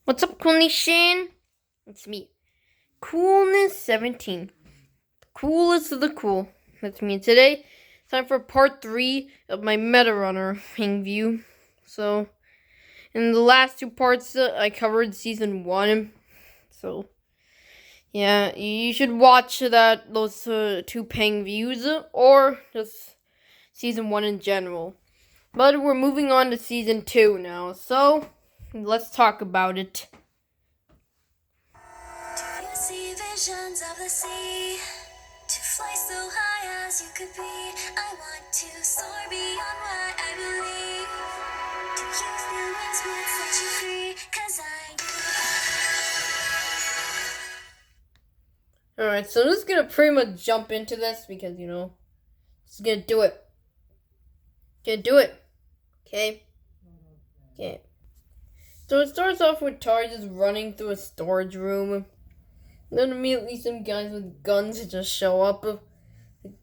What's up, Cool Nation? It's me, Coolness17. Coolest of the cool. That's me. Today, time for part 3 of my Meta Runner Pengview. So, in the last two parts, I covered season 1. So, yeah, you should watch those two Pengviews, or just season 1 in general. But we're moving on to season 2 now, so let's talk about it. See visions of the sea, to fly so high as you could be. I want to soar beyond what I believe. Do you feel wings would set you free? 'Cause I do. Alright, so I'm just gonna pretty much jump into this because, just gonna do it. Gonna do it. Okay? Okay. So it starts off with Tar just running through a storage room. Then immediately some guys with guns just show up.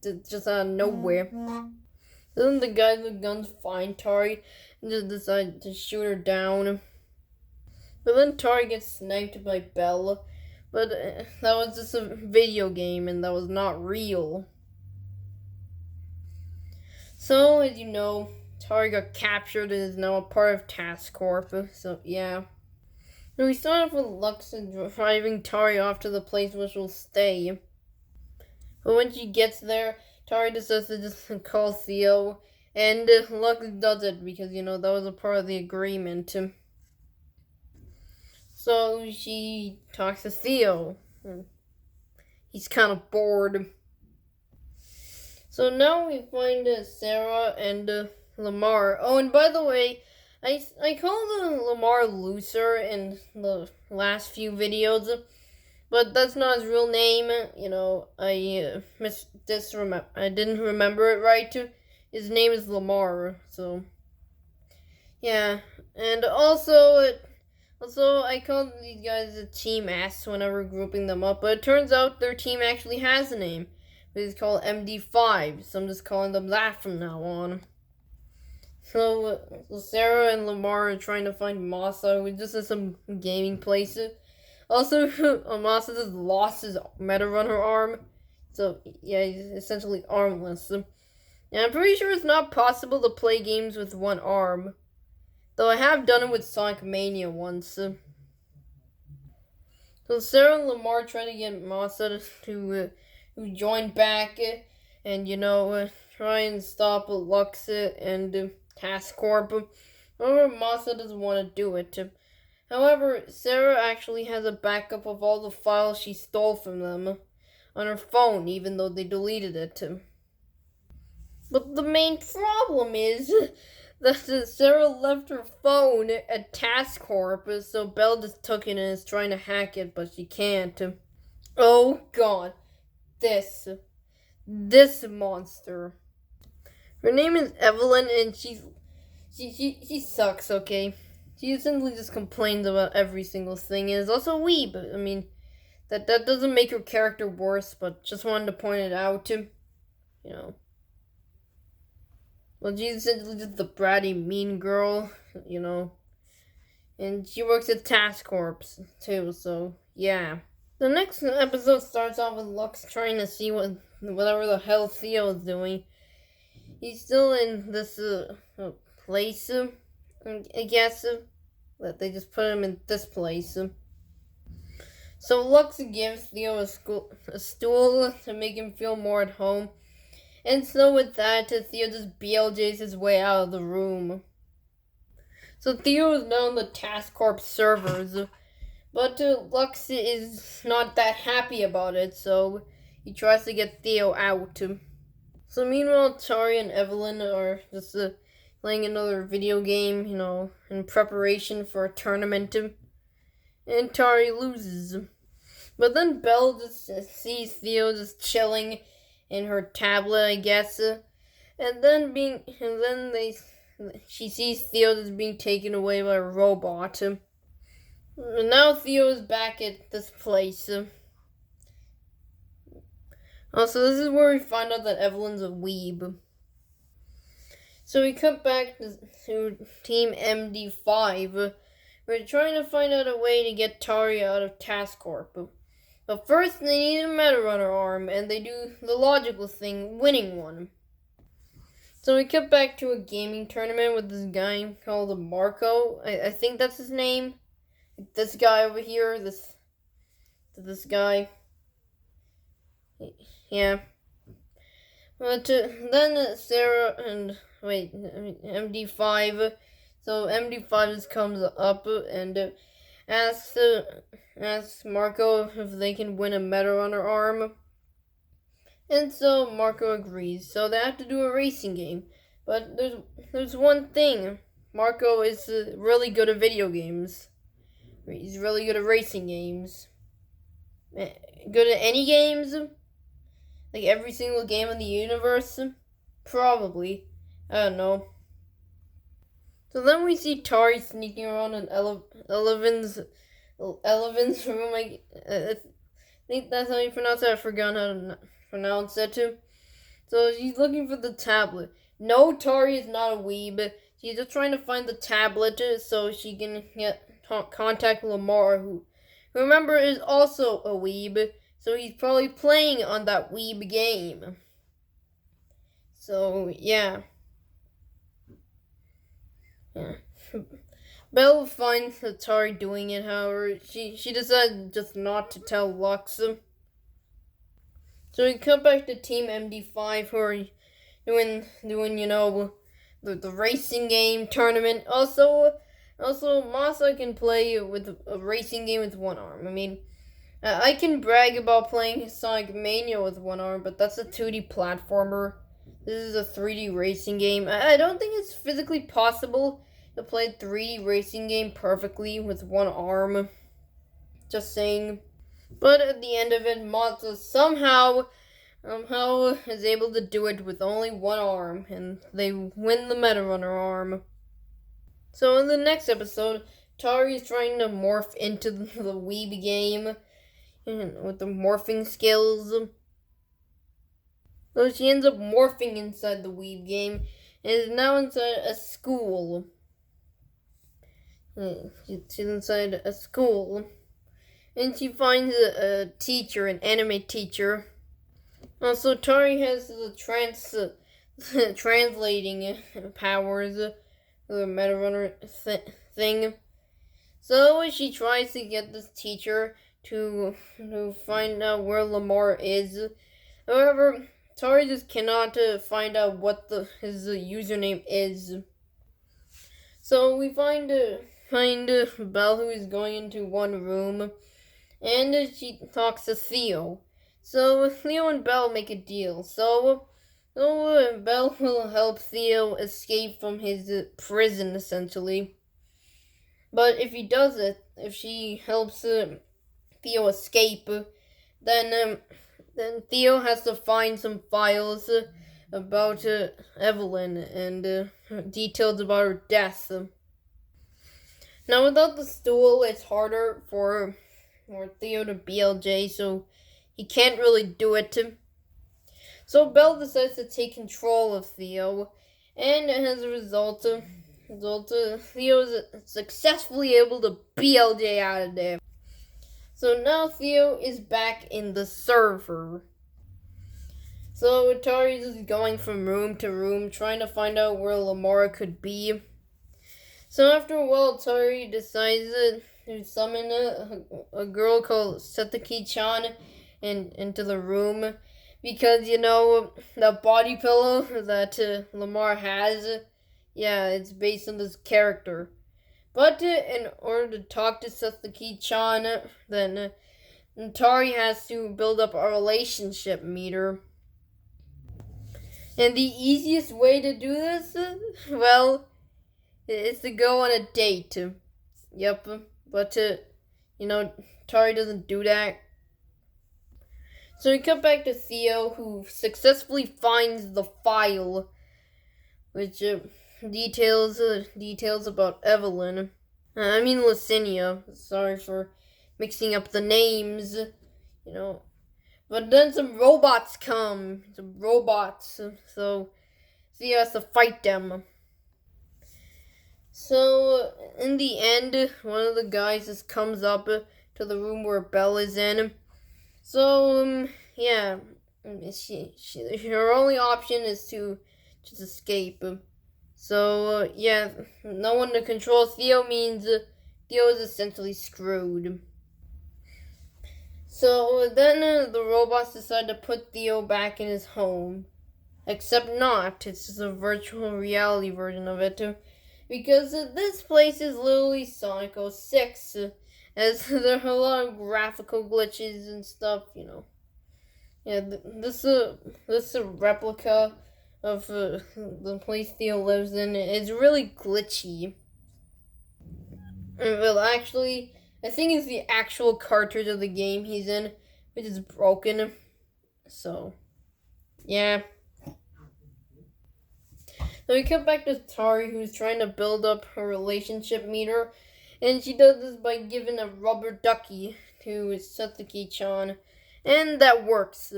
Just out of nowhere. Then the guys with guns find Tari and just decide to shoot her down. But then Tari gets sniped by Belle. But that was just a video game and that was not real. So, as you know, Tari got captured and is now a part of Task Corp. So, yeah. And we start off with Lux driving Tari off to the place where she'll stay. But when she gets there, Tari decides to just call Theo. And Lux does it because, that was a part of the agreement. So she talks to Theo. He's kind of bored. So now we find Sarah and Lamar. Oh, and by the way, I called Lamar Looser in the last few videos, but that's not his real name. I I didn't remember it right. His name is Lamar. So yeah, and also I called these guys a Team S whenever grouping them up, but it turns out their team actually has a name. It's called MD5, so I'm just calling them that from now on. So Sarah and Lamar are trying to find Masa, who just at some gaming place. Also, Masa just lost his Meta Runner arm, so yeah, he's essentially armless. And I'm pretty sure it's not possible to play games with one arm, though I have done it with Sonic Mania once. So Sarah and Lamar try to get Masa to join back and try and stop Lux and Task Corp. However, Masa doesn't want to do it. However, Sarah actually has a backup of all the files she stole from them on her phone, even though they deleted it. But the main problem is that Sarah left her phone at Task Corp, so Belle just took it and is trying to hack it, but she can't. Oh god. This monster. Her name is Evelyn, and she sucks. Okay, she essentially just complains about every single thing, and is also a weeb. I mean, that doesn't make her character worse, but just wanted to point it out. Well, she's essentially just the bratty mean girl, and she works at Task Corp too. So yeah. The next episode starts off with Lux trying to see whatever the hell Theo is doing. He's still in this place, I guess, that they just put him in this place. So Lux gives Theo a stool to make him feel more at home. And so with that, Theo just BLJs his way out of the room. So Theo is now on the Task Corp servers. But Lux is not that happy about it, so he tries to get Theo out. So meanwhile, Tari and Evelyn are just playing another video game, in preparation for a tournament. And Tari loses. But then Belle just sees Theo just chilling in her tablet, I guess. She sees Theo just being taken away by a robot. And now Theo is back at this place. Also, this is where we find out that Evelyn's a weeb. So we cut back to Team MD5, we're trying to find out a way to get Tari out of Task Corp. But first, they need a Meta Runner arm, and they do the logical thing, winning one. So we cut back to a gaming tournament with this guy called Marco. I think that's his name. This guy over here, this guy. Yeah. But then Sarah and MD5. So MD5 just comes up and asks Marco if they can win a Meta Runner arm. And so Marco agrees. So they have to do a racing game. But there's one thing. Marco is really good at video games. He's really good at racing games. Good at any games? Like every single game in the universe? Probably. I don't know. So then we see Tari sneaking around in Eleven's room. I think that's how you pronounce it. I forgot how to pronounce it too. So she's looking for the tablet. No, Tari is not a weeb. She's just trying to find the tablet so she can contact Lamar, who remember is also a weeb. So he's probably playing on that weeb game. So yeah. Belle finds Tari doing it, however, she decides just not to tell Lux. So we come back to Team MD5 who are doing the racing game tournament. Also Masa can play with a racing game with one arm. I mean, I can brag about playing Sonic Mania with one arm, but that's a 2D platformer. This is a 3D racing game. I don't think it's physically possible to play a 3D racing game perfectly with one arm. Just saying. But at the end of it, Masa somehow is able to do it with only one arm, and they win the Meta Runner arm. So in the next episode, Tari is trying to morph into the Weeb game with the morphing skills. So she ends up morphing inside the Weeb game and is now inside a school. She's inside a school. And she finds a teacher, an anime teacher. Also, Tari has the translating powers, the Meta Runner thing. So she tries to get this teacher to find out where Lamar is. However, Tari just cannot find out what his username is. So we find Belle, who is going into one room, and she talks to Theo. So Theo and Belle make a deal. So Belle will help Theo escape from his prison, essentially. But if she helps Theo escape, then Theo has to find some files about Evelyn and details about her death. Now, without the stool, it's harder for Theo to BLJ, so he can't really do it. So Belle decides to take control of Theo, and as a result, Theo is successfully able to BLJ out of there. So now Theo is back in the server. So Tari is going from room to room, trying to find out where Lamar could be. So after a while, Tari decides to summon a girl called Setsuki-chan into the room. Because, the body pillow that Lamar has, yeah, it's based on this character. But in order to talk to Setsuki-chan, then Tari has to build up a relationship meter. And the easiest way to do this, well, is to go on a date. Yep, but, Tari doesn't do that. So we come back to Theo, who successfully finds the file, which details about Evelyn. Licinia. Sorry for mixing up the names, But then some robots come. So Theo has to fight them. So in the end, one of the guys just comes up to the room where Belle is in. So yeah, her only option is to just escape. So yeah, no one to control Theo means Theo is essentially screwed. So then the robots decide to put Theo back in his home. Except not. It's just a virtual reality version of it. Because this place is literally Sonic 06. As there are a lot of graphical glitches and stuff, you know. Yeah, this replica of the place Theo lives in is really glitchy. Well, actually, I think it's the actual cartridge of the game he's in, which is broken. So, yeah. So we come back to Tari, who's trying to build up her relationship meter, and she does this by giving a rubber ducky to Satsuki-chan, and that works.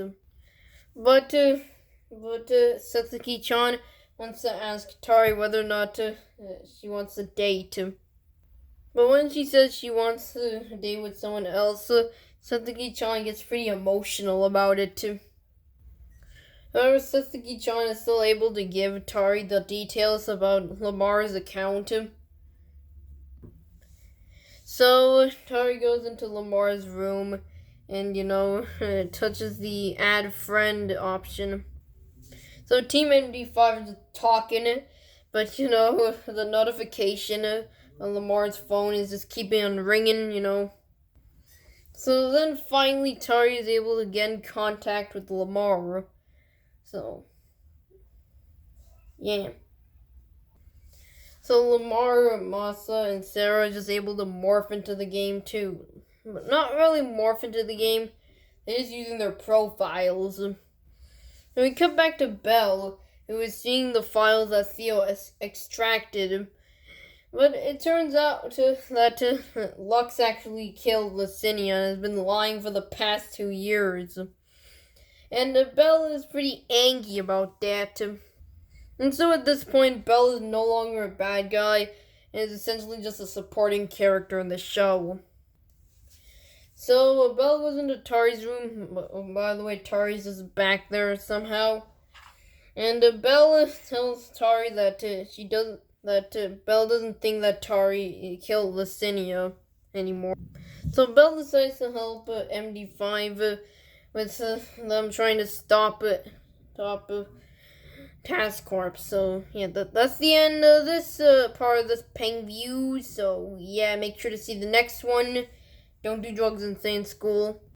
But Satsuki-chan wants to ask Tari whether or not she wants a date. But when she says she wants to date with someone else, Satsuki-chan gets pretty emotional about it too. However, Satsuki-chan is still able to give Tari the details about Lamar's account. So Tari goes into Lamar's room and, touches the add friend option. So Team MD5 is talking, but, the notification on Lamar's phone is just keeping on ringing. So then finally Tari is able to get in contact with Lamar. So, yeah. So Lamar, Masa, and Sarah are just able to morph into the game too. But not really morph into the game. They're just using their profiles. And we come back to Belle, who is seeing the files that Theo extracted. But it turns out that Lux actually killed Licinia and has been lying for the past 2 years. And Belle is pretty angry about that. And so at this point, Belle is no longer a bad guy and is essentially just a supporting character in the show. So Belle goes into Tari's room. By the way, Tari's is back there somehow. And Belle tells Tari that Belle doesn't think that Tari killed Licinia anymore. So Belle decides to help MD5 with them trying to stop Task Corps. So yeah, that's the end of this part of this Pengview. So yeah, make sure to see the next one. Don't do drugs and stay in school.